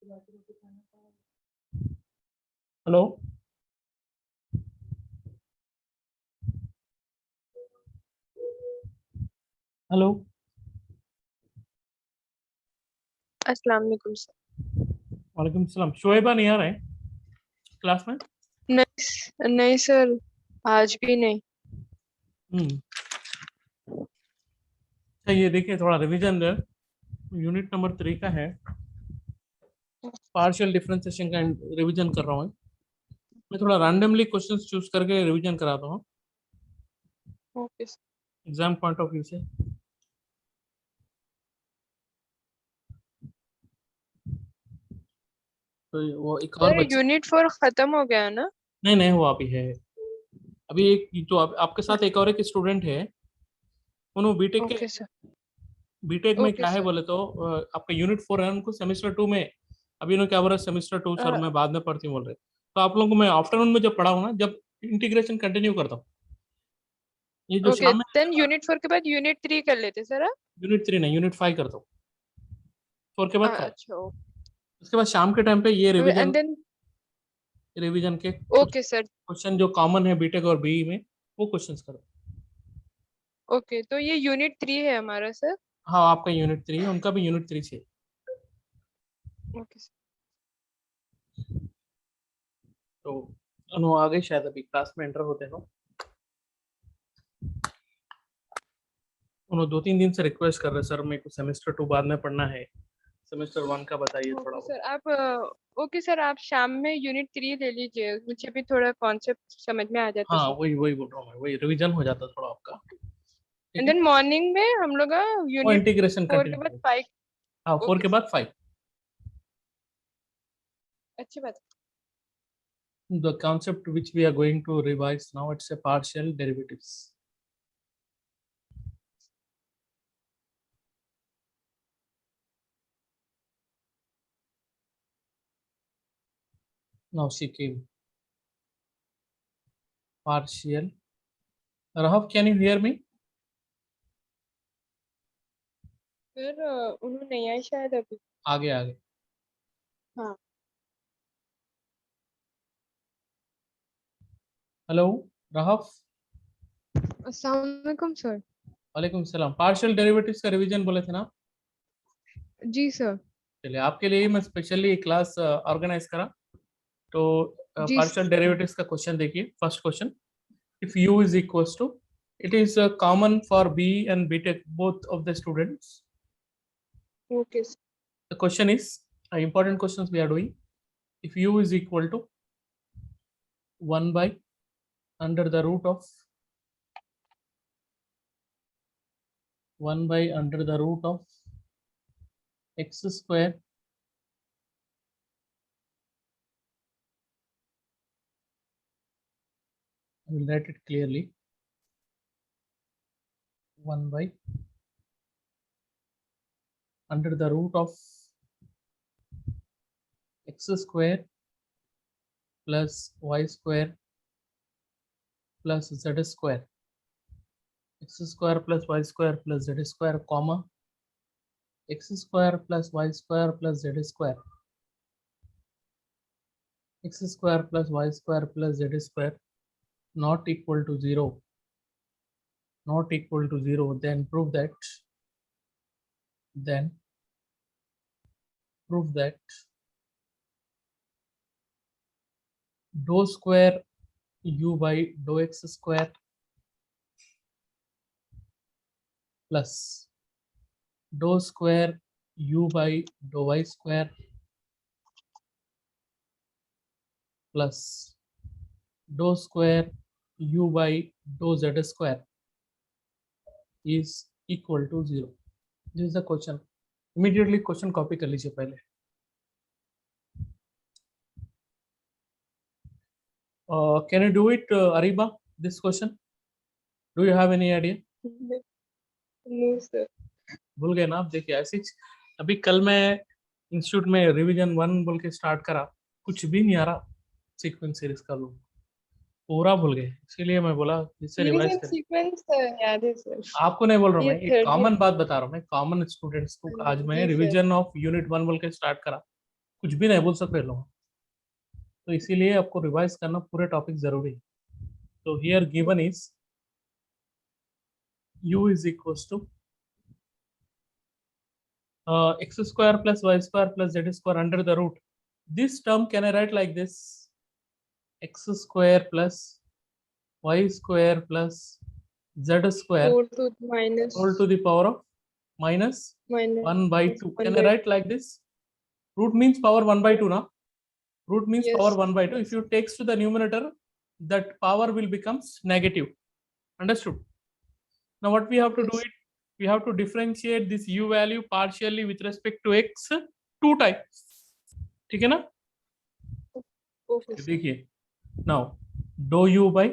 Hello. Hello. अस्सलाम वालेकुम sir. वालेकुम सलाम। शोएबा नहीं आ रहे हैं क्लास में? नहीं नहीं सर, आज भी नहीं। हम्म। अच्छा, ये देखिए थोड़ा रिवीजन है। यूनिट नंबर 3 का है, पार्शियल डिफरेंशिएशन का रिवीजन कर रहा हूँ। मैं थोड़ा रैंडमली क्वेश्चंस चूज करके रिवीजन कराता हूँ okay sir. Exam point of view से। तो वो एक और सर बच्चे, यूनिट 4 खत्म हो गया ना? नहीं नहीं हुआ अभी है। अभी एक जो आपके साथ एक और एक स्टूडेंट है, उन्होंने बीटेक के, ओके सर। बीटेक में ओके क्या है सर। बोले तो आपका यूनिट 4 है, उनको सेमेस्टर 2 में। अभी उन्होंने क्या बोला, सेमेस्टर 2 सर मैं बाद में पढ़ती हूँ बोल रहे। तो आप लोगों को मैं आफ्टरनून में जब पढ़ाऊँ ना, जब इंटीग्रेशन कंटिन्यू करता हूँ, ये जो ओके शाम में देन यूनिट 4 के बाद यूनिट 3 कर लेते सर आप। यूनिट 3 नहीं, यूनिट 5 करता हूँ, 4 के बाद 5। अच्छा। उसके बाद शाम के टाइम पे ये एंड रिवीजन, देन रिवीजन के कुछ ओके सर। क्वेश्चन जो कॉमन है बीटेक और बीई में, वो क्वेश्चंस करो। ओके तो ये यूनिट 3 है हमारा सर। हाँ, आपका यूनिट 3 है, उनका भी यूनिट 3 से। Okay sir. तो उन्होंने आ गए शायद, अभी क्लास में एंटर होते हैं। उन्होंने 2-3 दिन से रिक्वेस्ट कर रहे सर मेरे को सेमेस्टर 2 बाद में पढ़ना है, सेमेस्टर 1 का बताइए थोड़ा ओके बहुत। सर आप ओके सर आप शाम में यूनिट 3 ले लीजिए, मुझे भी थोड़ा कॉन्सेप्ट समझ में आ जाता हाँ, सर। वही वही बोल रहा हूँ मैं, वही रिवीजन हो जाता थोड़ा आपका। ठीक एंड है, देन मॉर्निंग में हम लोग वो यूनिट इंटीग्रेशन 4 के बाद कंटिन्यू। 5। हाँ, 4 ओके के सर। बाद 5। अच्छी बात The concept which we are going to revise now, it's a partial derivatives. Now she came. Partial. Rahab, can you hear me? Sir उन्होंने नहीं आई शायद अभी। आगे आगे। हाँ। हेलो राहफ। अस्सलाम वालेकुम सर। वालेकुम सलाम। पार्शियल डेरिवेटिव्स का रिवीजन बोले थे ना? जी सर। चलिए, आपके लिए ही मैं स्पेशली क्लास ऑर्गेनाइज करा। तो जी पार्शियल डेरिवेटिव्स का क्वेश्चन देखिए, first question. If u is equals to, it is common for b and btech both of the students. Okay The question is, important questions we are doing. If u is equal to 1 by under the root of 1 by under the root of x square I will write it clearly. 1 by under the root of x square plus y square plus z square, x square plus y square plus z square, comma x square plus y square plus z square, x square plus y square plus z square not equal to 0, not equal to 0, then prove that, then prove that dou square u by dou x square plus dou square u by dou y square plus dou square u by dou z square is equal to 0. This is the question. Immediately question copy कर लीजिए पहले. Can you do it, Ariba? This question? Do you have any idea? No sir. भूल गए ना आप? देखिए ऐसी अभी कल मैं इंस्टीट्यूट में रिवीजन 1 बोल के स्टार्ट करा, कुछ भी नहीं आ रहा सीक्वेंस सीरीज का, लोग पूरा भूल गए। इसीलिए मैं बोला जिससे सीरीज रिवाइज एंड करें। सीक्वेंस याद है सर। आपको नहीं बोल रहा हूँ ये मैं, एक थर्ड ईयर। कॉमन बात बता रहा हूँ मैं, कॉमन स्टूडेंट्स को आज मैं जी सर। रिवीजन ऑफ यूनिट 1 बोल के स्टार्ट करा। कुछ भी नहीं बोल सकते लोग, तो इसीलिए आपको रिवाइज करना पूरे टॉपिक जरूरी है। तो here given is u is equals to x square plus y square plus z square under the root. This term can I write like this: x square plus y square plus z square 4 to the minus whole to the power of minus 1 by 2. 1 Can I by write like this? Root means power 1 by 2 now. Root means yes. power 1 by 2. If you takes to the numerator, that power will becomes negative. Understood? Now what we have to do Yes. it, we have to differentiate this u value partially with respect to x two times. ठीक है ना? Okay, sir. देखिए, now dou u by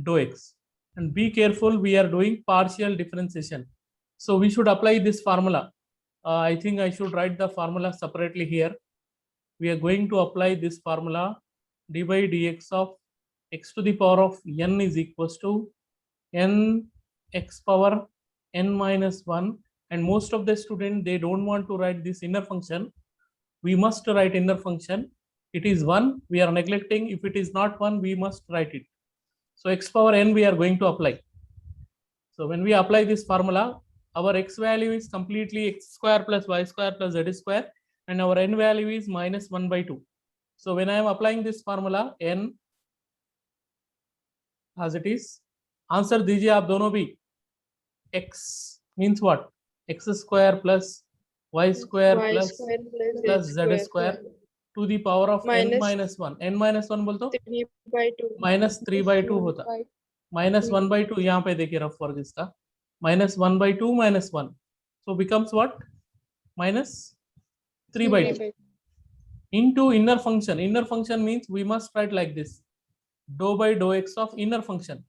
dou x, and be careful, we are doing partial differentiation, so we should apply this formula. I think I should write the formula separately here. We are going to apply this formula: d by dx of x to the power of n is equals to n x power n minus 1. And most of the student, they don't want to write this inner function. We must write inner function. It is 1, we are neglecting. If it is not 1, we must write it. So x power n we are going to apply. So when we apply this formula, our x value is completely x square plus y square plus z square, and our n value is minus 1 by 2. So when I am applying this formula, n as it is, answer दीजिए आप दोनों भी. x means what? x square plus y square Y plus square plus z z square to the power of n minus minus 1. n minus 1 बोल तो 3 by 2 minus 3 by 2 होता. minus 1 by 2 यहाँ पे देखिए रफ वर्ग इसका, minus 1 by 2 minus 1, so becomes what? minus 3 by 2 into inner function. Inner function means we must write like this: dou by dou x of inner function.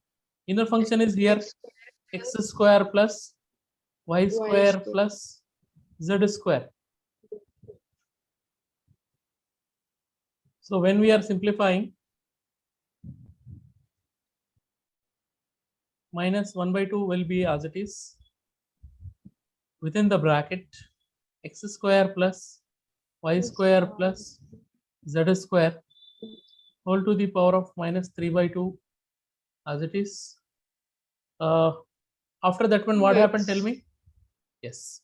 Inner function is here x square plus y square plus z square. So when we are simplifying, minus 1 by 2 will be as it is, within the bracket x square plus y square plus z square whole to the power of minus 3 by 2 as it is. After that one, what happened? Tell me. Yes,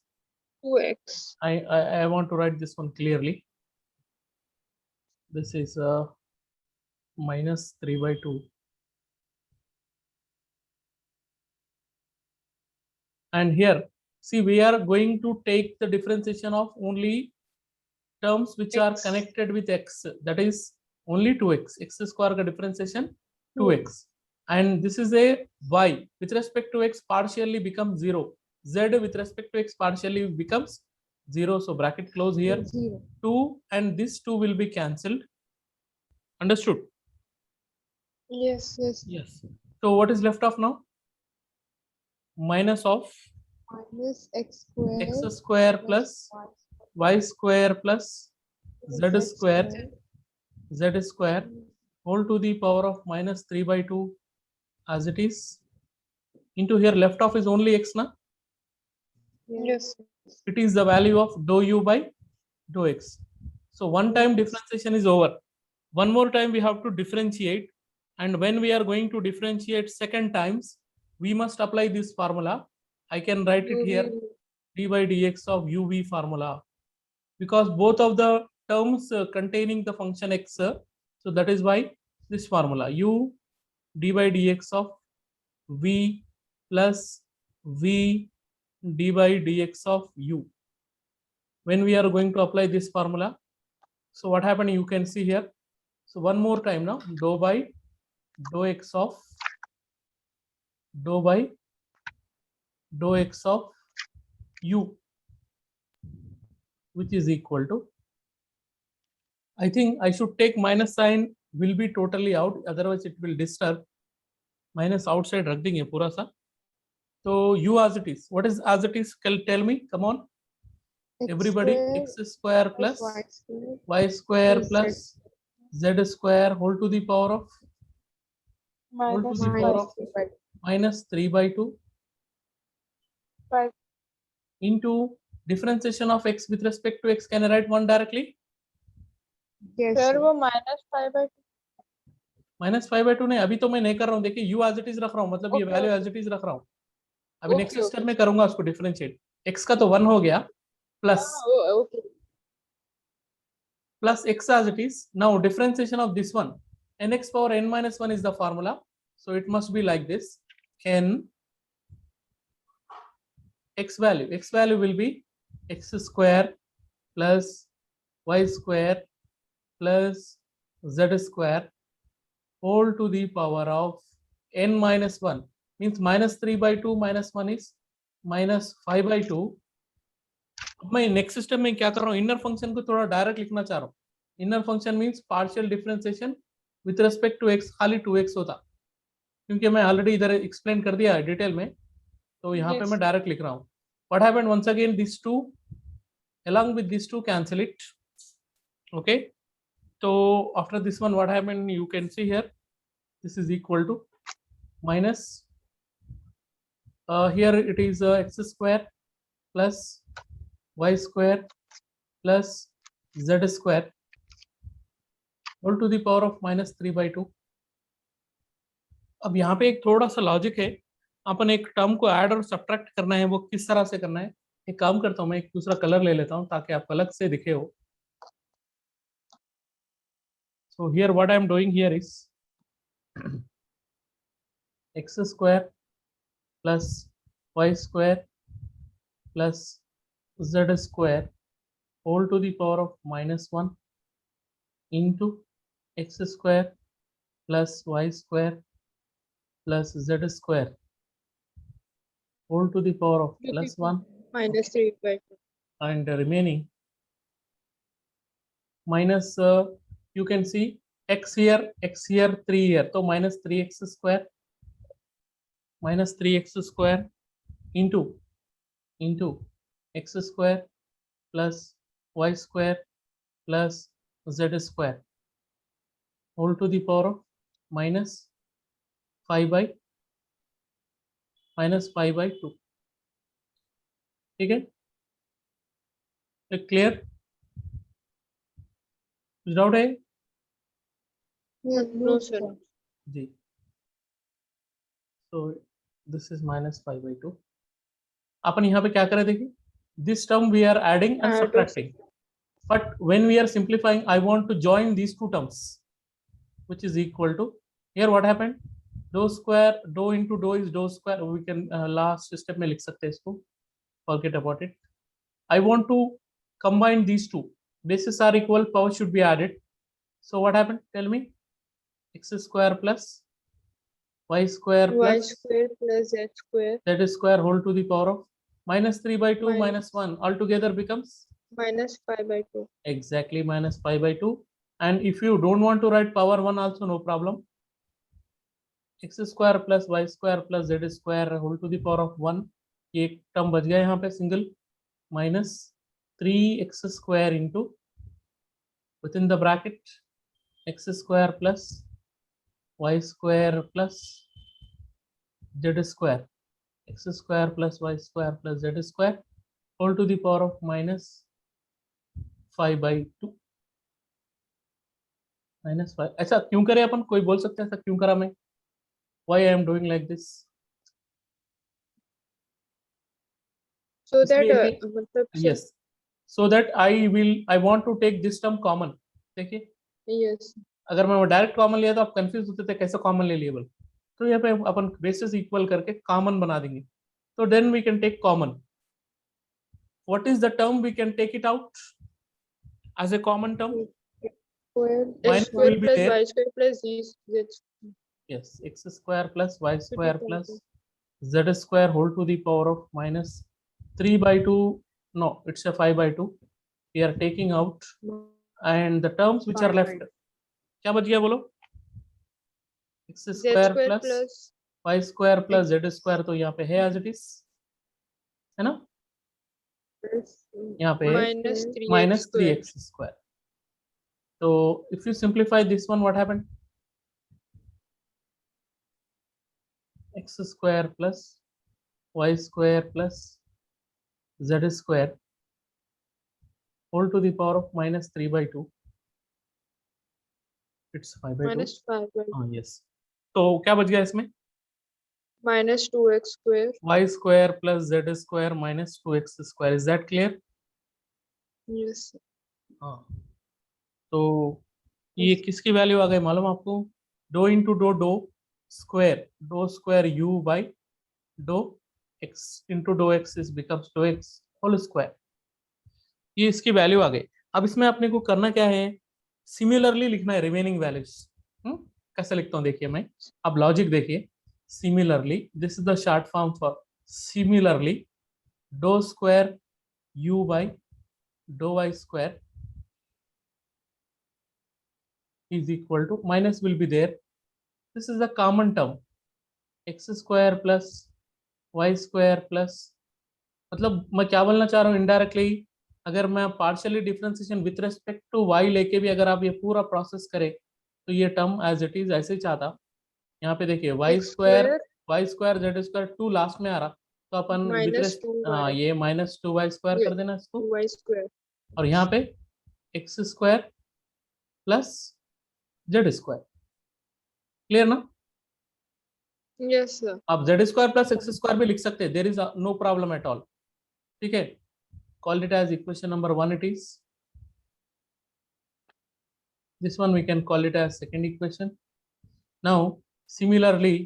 2x. I want to write this one clearly. This is minus 3 by 2. And here, see, we are going to take the differentiation of only terms which are X. connected with x, that is only 2x. X square का differentiation 2x, and this is a y with respect to x partially becomes 0, z with respect to x partially becomes 0, so bracket close here. 2 and this 2 will be cancelled. Understood? Yes. Yes. So what is left of now? Minus of Minus x square plus y square plus z square whole to the power of minus 3 by 2 as it is, into here left off is only x na. Yes. It is the value of dou u by dou x. So one time differentiation is over. One more time we have to differentiate, and when we are going to differentiate second times, we must apply this formula. I can write it here: d by dx of uv formula, because both of the terms containing the function x, so that is why this formula u d by dx of v plus v d by dx of u. When we are going to apply this formula, so what happened you can see here. So one more time now: dou by dou x of dou by dou x of u, which is equal to, I think I should take minus sign, will be totally out, otherwise it will disturb. Minus outside रख देंगे पूरा सा. So u as it is, what is as it is? Tell me, come on everybody. X square plus y square plus z square whole to the power of minus 3 by 2 5 into differentiation of x with respect to x, can I write 1 directly? Yes, sir sir. वो -5/2 -5/2 नहीं, अभी तो मैं नहीं कर रहा हूँ, देखिए u as it is रख रहा हूँ, मतलब ये Okay, value okay. as it is रख रहा हूँ। अभी Okay, नेक्स्ट स्टेप okay, में sir. करूंगा उसको डिफरेंशिएट। x का तो 1 हो गया, plus Okay. plus x as it is. Now differentiation of this one, nx power n minus 1 is the formula, so it must be like this. N x value will be x square plus y square plus z square whole to the power of n minus 1, means -3/2 minus 1 is -5/2. मैं next step में क्या कर रहा हूँ, inner function को थोड़ा direct लिखना चाह रहा हूँ। Inner function means partial differentiation with respect to x, खाली 2x होता, क्योंकि मैं ऑलरेडी इधर एक्सप्लेन कर दिया है डिटेल में, तो यहाँ पे Yes. मैं डायरेक्ट लिख रहा हूँ। What happened once again, this too along with these two cancel it, okay? So after this one what happened, you can see here, this is equal to minus here it is x square plus y square plus z square whole to the power of -3/2. अब यहाँ पे एक थोड़ा सा logic है, अपन एक term को add और सब्ट्रैक्ट करना है, वो किस तरह से करना है, एक काम करता हूँ, मैं एक दूसरा कलर ले लेता हूँ ताकि आपको अलग से दिखे हो। So here what I am doing here is x square plus y square plus z square whole to the power of -1 into x square plus y square plus z square whole to the power of +1, -3/2. and the remaining minus you can see x here 3 here, so -3x square into x square plus y square plus z square whole to the power of -5/2, ठीक है? Clear? Doubt है No, sir. जी? So this is -5/2. अपन यहाँ पे क्या करें, देखिए, this term we are adding and Add or subtracting, but when we are simplifying I want to join these two terms, which is equal to, here what happened, dou square, dou into dou is dou square, we can last step में लिख सकते हैं इसको, forget about it. I want to combine these two, bases are equal, power should be added, so what happened, tell me, x square plus y square Y plus square plus Z square z square whole to the power of -3/2 minus -1 altogether becomes -5/2. exactly -5/2. And if you don't want to write power 1 also, no problem, x square plus y square plus z square whole to the power of 1, ये एक term बच गया यहाँ पे single, -3x square into within the bracket x square plus y square plus z square, x square plus y square plus z square whole to the power of -5/2, -5। ऐसा क्यों करे अपन, कोई बोल सकते हैं ऐसा क्यों करा मैं, why I am doing like this? So that इसलिए कि मतलब sir, yes, so that I want to take this term common, देखिए yes. अगर मैं वो डायरेक्ट कॉमन लिया तो आप कंफ्यूज होते थे कैसे कॉमन ले लिए बोल, तो यहाँ पे अपन बेसिस इक्वल करके कॉमन बना देंगे, तो then we can take common. What is the term we can take it out as a common term? Square X Minus square will be plus there. Y square plus Z. Yes, x square plus y square Pretty plus simple. z square whole to the power of -3/2, no, it's a 5/2, we are taking out, and the terms which are left, क्या बच गया बोलो, x Z square square plus plus y square plus z square, तो यहाँ पे है as it is, है ना, plus यहाँ पे -3x -3x square. So if you simplify this one, what happened, x square plus y square plus z square whole to the power of -3/2, it's 5/2। -5/2 हाँ yes, तो क्या बच गया इसमें? -2x square. y square plus z square minus 2x square, is that clear? Yes, sir. हाँ, तो ये किसकी वैल्यू आ गई मालूम आपको? Do into do square u by do x into do x is becomes do x whole square, ये इसकी value आ गई। अब इसमें अपने को करना क्या है? सिमिलरली लिखना है रिमेनिंग वैल्यूज। कैसे लिखता हूँ देखिए मैं, अब लॉजिक देखिए। Similarly, this is the short form for similarly do square u by do y square is equal to, minus will be there, this is the common term, x square plus y square plus, मतलब मैं क्या बोलना चाह रहा हूँ indirectly, अगर मैं partially differentiation with respect to y लेके भी अगर आप ये पूरा प्रोसेस करें तो ये टर्म एज इट इज ऐसे ही चाहता। यहाँ पे देखिए X square y square z square 2 last में आ रहा, तो अपन विथ -2y. ये -2y स्क्वायर Yeah, कर देना इसको, 2y square. और यहाँ पे x square plus z square, clear ना? Yes, sir. आप z square plus x square भी लिख सकते हैं, there is no problem at all, ठीक है। Call it as equation number 1 it is, this one we can call it as second equation. Now similarly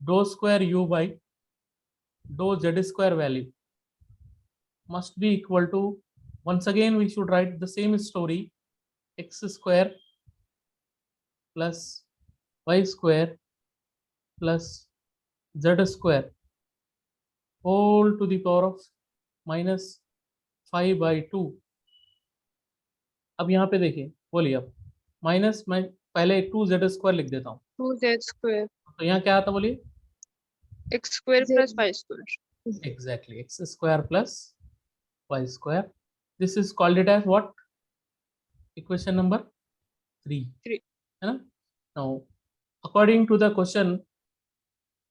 dou square u by dou z square value must be equal to, once again we should write the same story, x square plus y square plus z square whole to the power of -5/2। अब यहाँ पे देखिए, बोलिए अब minus, मैं पहले 2z square लिख देता हूँ, 2z square. तो यहाँ क्या आता बोलिए? X square Z. plus y square. Exactly, x square plus y square. This is called it as what? Equation number 3, 3. है ना? Now according to the question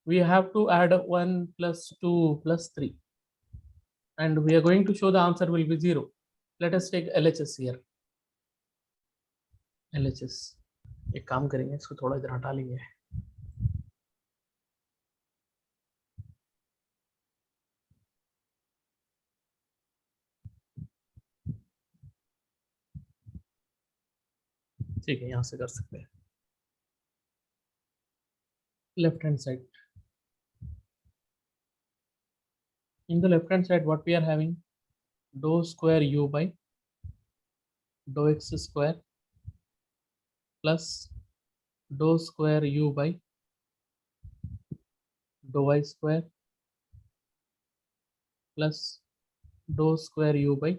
we have to add 1 plus 2 plus 3 and we are going to show the answer will be 0. Let us take LHS here. LHS एक काम करेंगे, इसको थोड़ा इधर हटा लेंगे। ठीक है, यहाँ से कर सकते हैं। Left hand side, in the left hand side what we are having, dou square u by dou x square plus dou square u by dou y square plus dou square u by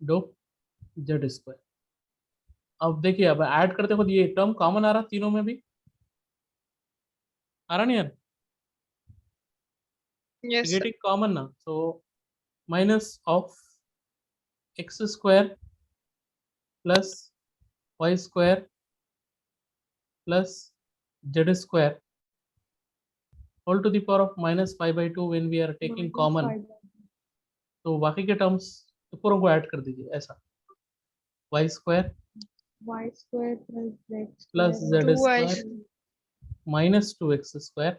dou z square। अब देखिए, अब add करते खुद ये term common आ रहा तीनों में भी, आ रहा नहीं यार? Yes, sir. गेटिंग कॉमन ना, so minus of x square plus y square plus z square whole to the power of -5/2 when we are taking common, तो बाकी के टर्म्स तो पूरों को ऐड कर दीजिए ऐसा, y square Y square plus Z plus square. z 2y. square minus 2x square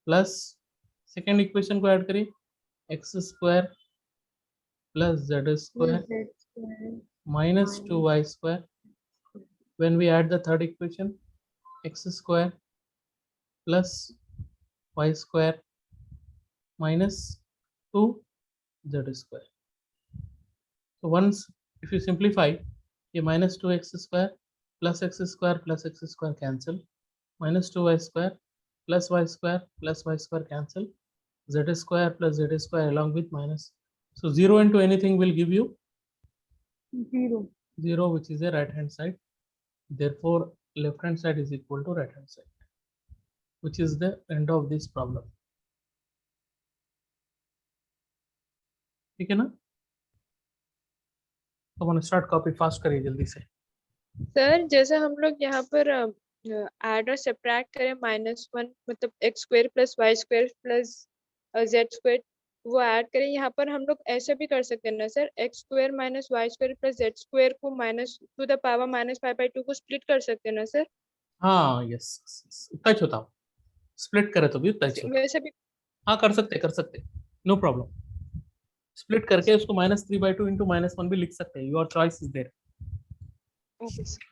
plus second equation को add करिए, x square plus z square Z square. minus 2y square, when we add the third equation, x square plus y square minus 2z square. So once if you simplify, ये minus 2x square plus x square cancel, minus 2y square plus y square cancel, z square plus z square along with minus, so 0 into anything will give you 0. 0, which is a right hand side, therefore left hand side is equal to right hand side, which is the end of this problem, ठीक है ना? तो अपन start, copy fast करिए जल्दी से। Sir जैसे हम लोग यहाँ पर ऐड और सब्ट्रैक्ट करें -1 मतलब x square plus y square plus z square वो ऐड करें। यहाँ पर हम लोग ऐसा भी कर सकते हैं ना sir, x square minus y square plus z square को minus to the power minus 5/2 को स्प्लिट कर सकते हैं ना सर। हाँ यस, उतना ही होता हूँ, स्प्लिट करे तो भी उतना ही होता। वैसे भी। हाँ कर सकते, नो प्रॉब्लम। स्प्लिट करके उसको -3/2 इंटू -1 भी लिख सकते हैं, your choice is there. Okay sir.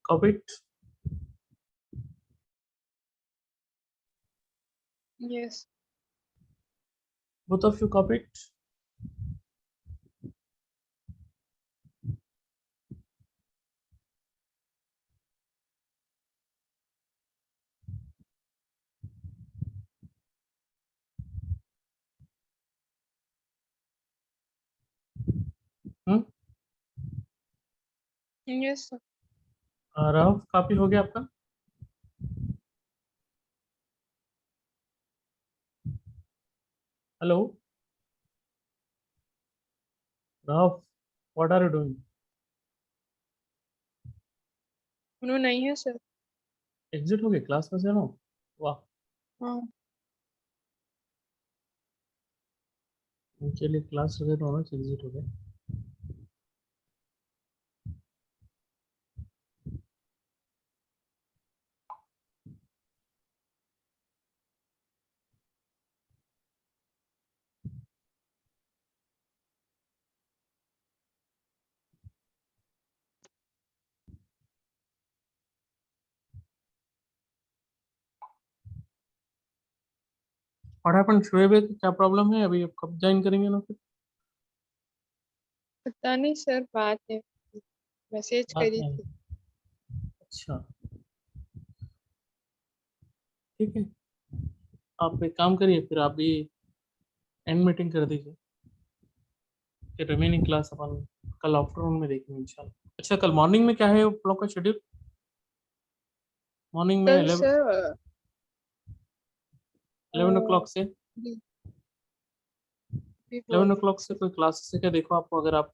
Copy it. Yes. Both of you copy it. हम्म। Yes sir. राहुल कॉपी हो गया आपका? Hello Rahul, what are you doing? उन्होंने नहीं है सर। एग्जिट हो गए क्लास में से ना? वाह, हाँ। चलिए क्लास लगे तो होना एग्जिट हो गए। व्हाट हैपेंड शोएब, क्या प्रॉब्लम है? अभी आप कब ज्वाइन करेंगे ना? फिर पता नहीं सर, बात है, मैसेज बात करी नहीं, थी। अच्छा ठीक है, आप एक काम करिए फिर, आप भी एंड मीटिंग कर दीजिए, फिर रिमेनिंग क्लास अपन कल आफ्टरनून में देखेंगे इंशाल्लाह। अच्छा कल मॉर्निंग में क्या है आप लोग का शेड्यूल? मॉर्निंग में कल 11 सर o'clock से बिफोर 11 o'clock से कोई क्लासेस है क्या? देखो आपको, अगर आप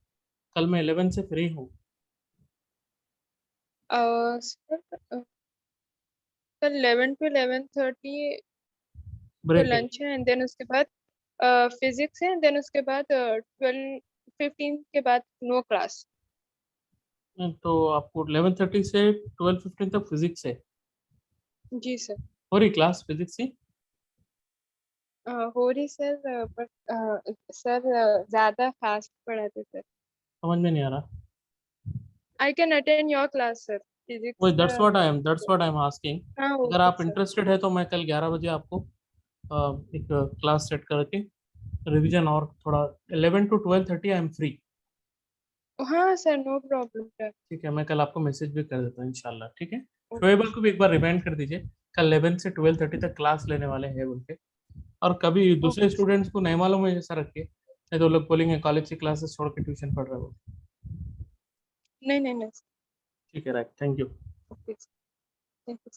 कल में 11 से फ्री हो सर कल 11 to 11:30 तो ब्रेक है, लंच है, एंड देन उसके बाद फिजिक्स है, एंड देन उसके बाद 12:15 के बाद नो क्लास। तो आपको 11:30 से 12:15 तक फिजिक्स है, जी सर। हो रही क्लास फिजिक्स की? हो रही सर, बट सर ज्यादा फास्ट पढ़ाते सर। समझ में नहीं आ रहा। I can attend your class sir, वही physics. That's what I am asking. हाँ अगर ओके आप सर। इंटरेस्टेड है तो मैं कल 11 बजे आपको एक क्लास सेट करके रिवीजन और थोड़ा 11 to 12:30 आई एम फ्री। हाँ सर, नो प्रॉब्लम सर। ठीक है, मैं कल आपको मैसेज भी कर देता हूँ इंशाल्लाह। ठीक है, ओके शोएब को भी एक बार रिमाइंड कर दीजिए, कल 11 से 12:30 तक क्लास लेने वाले हैं बोल के। और कभी दूसरे ओके सर। स्टूडेंट्स को नहीं मालूम है ऐसा रखिए, नहीं तो लोग बोलेंगे कॉलेज की क्लासेस छोड़ के ट्यूशन पढ़ रहे हो। नहीं नहीं नहीं। ठीक है, right, thank you. Okay sir, thank you.